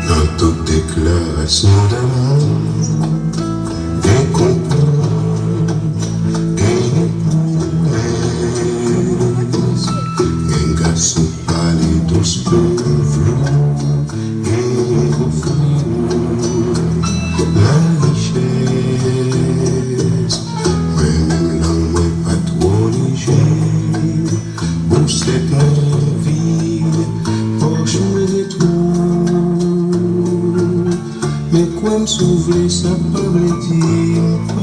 Dans toute déclaration d'amour, des compos, des promesses, un garçon parler doucement, et au fond, la richesse, moi-même langue, moi pas trop léger, pour cette vie, poche mes étoiles. Mais quoi me souffler, ça peut me dire